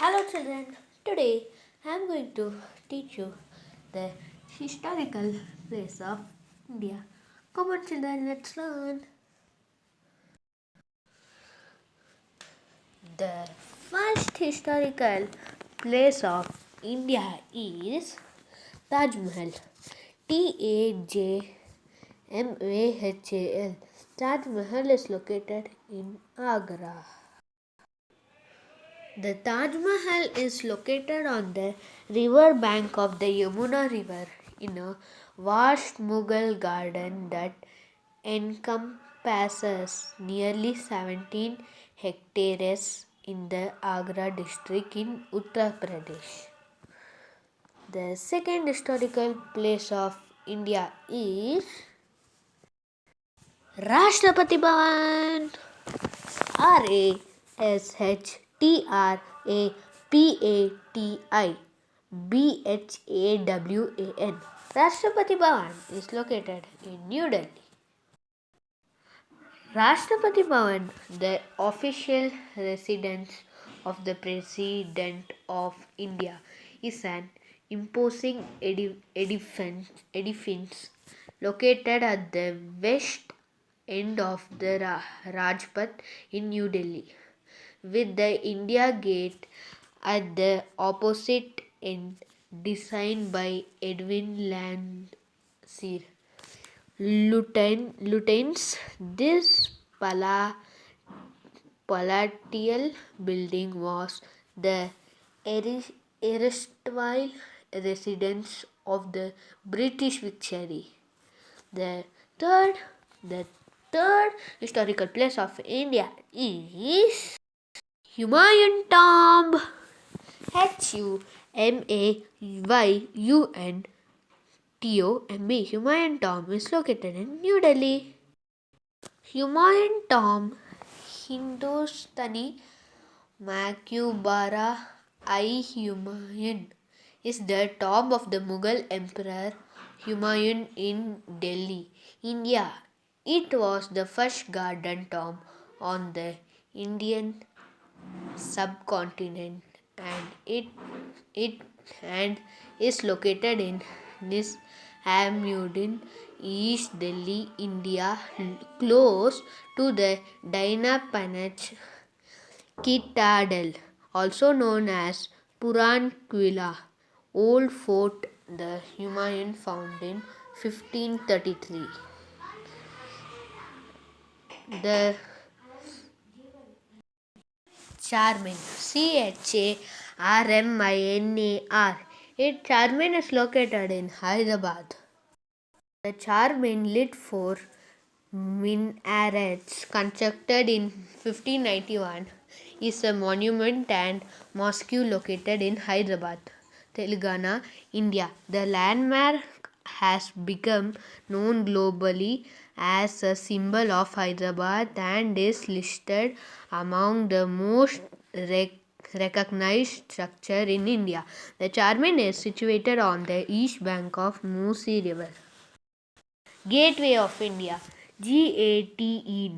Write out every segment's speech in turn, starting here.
Hello children, today I am going to teach you the historical place of India. Come on children, let's learn. The first historical place of India is Taj Mahal. Tajmahal. Taj Mahal is located in Agra. The Taj Mahal is located on the river bank of the Yamuna River in a vast Mughal garden that encompasses nearly 17 hectares in the Agra district in Uttar Pradesh. The second historical place of India is Rashtrapati Bhavan. Rashtrapati Rashtrapati Bhavan is located in New Delhi. Rashtrapati Bhavan, the official residence of the President of India, is an imposing edifice located at the west end of the Rajpath in New Delhi, with the India Gate at the opposite end, designed by Edwin Landseer. Lieutenants, this palatial building was the erstwhile residence of the British Viceroy. The third, the third historical place of India is Humayun Tomb. Humayun Humayun Tomb is located in New Delhi. Humayun Tomb, Hindustani Maqbara-i-Humayun, is the tomb of the Mughal Emperor Humayun in Delhi, India. It was the first garden tomb on the Indian subcontinent and is located in Nizamuddin, East Delhi, India, close to the Dina-Panach Citadel, also known as Puran Quilla, old fort the Humayun found in 1533. The Charmin, Charminar. Charmin is located in Hyderabad. The Charmin, lit four minarets constructed in 1591, is a monument and mosque located in Hyderabad, Telangana, India. The landmark has become known globally as a symbol of Hyderabad and is listed among the most recognized structure in India. The Charmin is situated on the east bank of Musi River. Gateway of India. Gateway,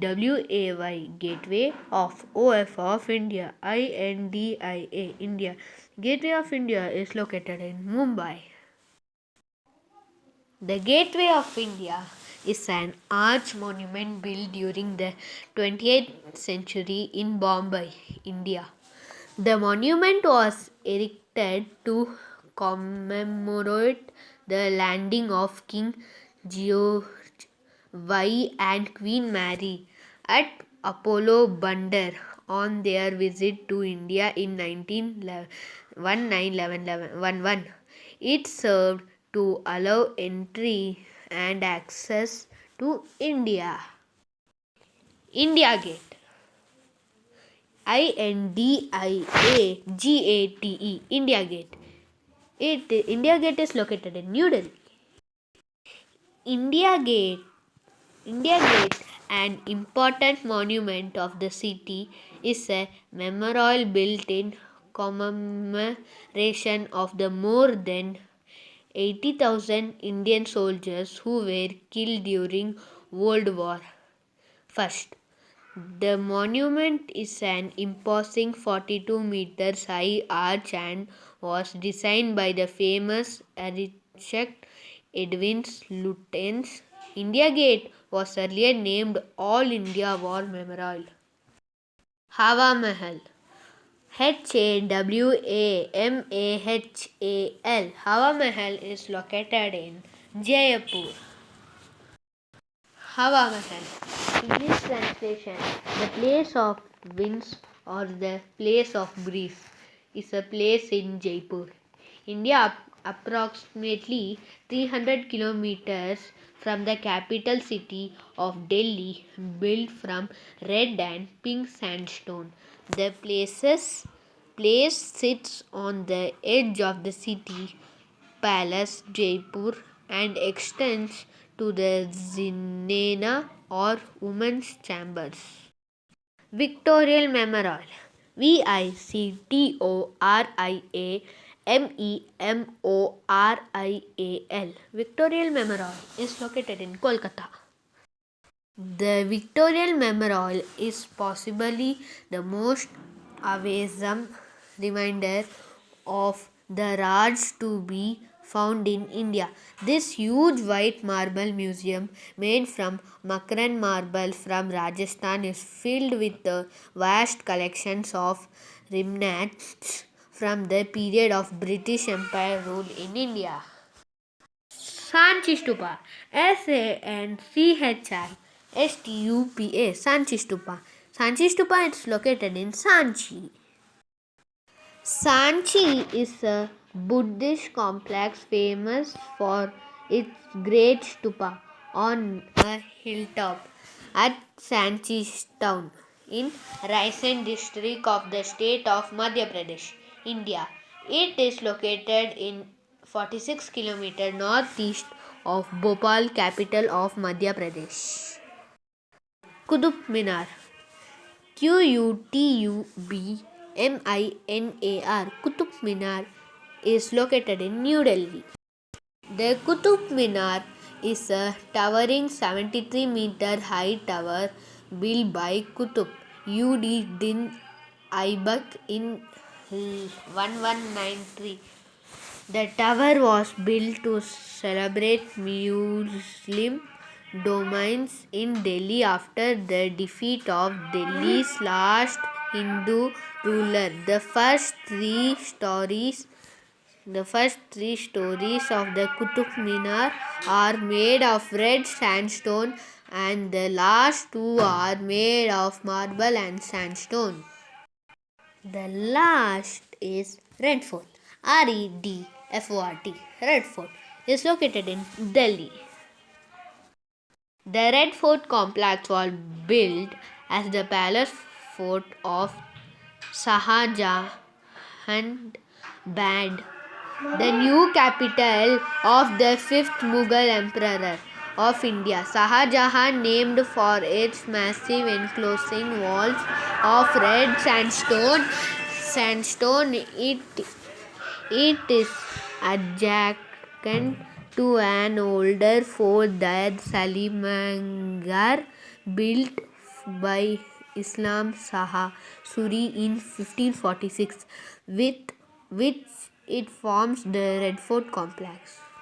Gateway of India, India. Gateway of India is located in Mumbai. The Gateway of India is an arch monument built during the 20th century in Bombay, India. The monument was erected to commemorate the landing of King George Y and Queen Mary at Apollo Bunder on their visit to India in 1911. It served to allow entry and access to India. India Gate. INDIAGATE. India Gate. India Gate is located in New Delhi. India Gate, an important monument of the city, is a memorial built in commemoration of the more than 80,000 Indian soldiers who were killed during World War I. The monument is an imposing 42 meters high arch and was designed by the famous architect Edwin Lutyens. India Gate was earlier named All India War Memorial. Hawa Mahal. HAWAMAHAL. Hawa Mahal is located in Jaipur. Hawa Mahal. English translation: the place of winds or the place of breeze is a place in Jaipur, India, approximately 300 kilometers from the capital city of Delhi, built from red and pink sandstone. The place sits on the edge of the city palace Jaipur and extends to the Zinena or women's chambers. Victorial Memorial. Victorial. Victorial Memorial is located in Kolkata. The Victorial Memorial is possibly the most awesome reminder of the Raj to be found in India. This huge white marble museum made from Makran marble from Rajasthan is filled with the vast collections of remnants from the period of British Empire rule in India. Sanchi Stupa. SANCHI STUPA. Sanchi Stupa. Sanchi Stupa is located in Sanchi. Sanchi is a Buddhist complex famous for its great stupa on a hilltop at Sanchi town in Raisen district of the state of Madhya Pradesh, India. It is located in 46 km northeast of Bhopal, capital of Madhya Pradesh. Qutub Minar. QUTUBMINAR. Qutub Minar is located in New Delhi. The Qutub Minar is a towering 73-meter high tower built by Qutub ud Din Aibak in 1193. The tower was built to celebrate Muslim dominance in Delhi after the defeat of Delhi's last Hindu ruler. The first three stories of the Qutub Minar are made of red sandstone and the last two are made of marble and sandstone. The last is Red Fort. REDFORT. Red Fort is located in Delhi. The Red Fort complex was built as the palace fort of Shah Jahan Band, the new capital of the fifth Mughal emperor of India. Shah Jahan named for its massive enclosing walls of red sandstone. It is adjacent to an older fort that Salimangar built by Islam Shah Suri in 1546, with which it forms the Red Fort complex.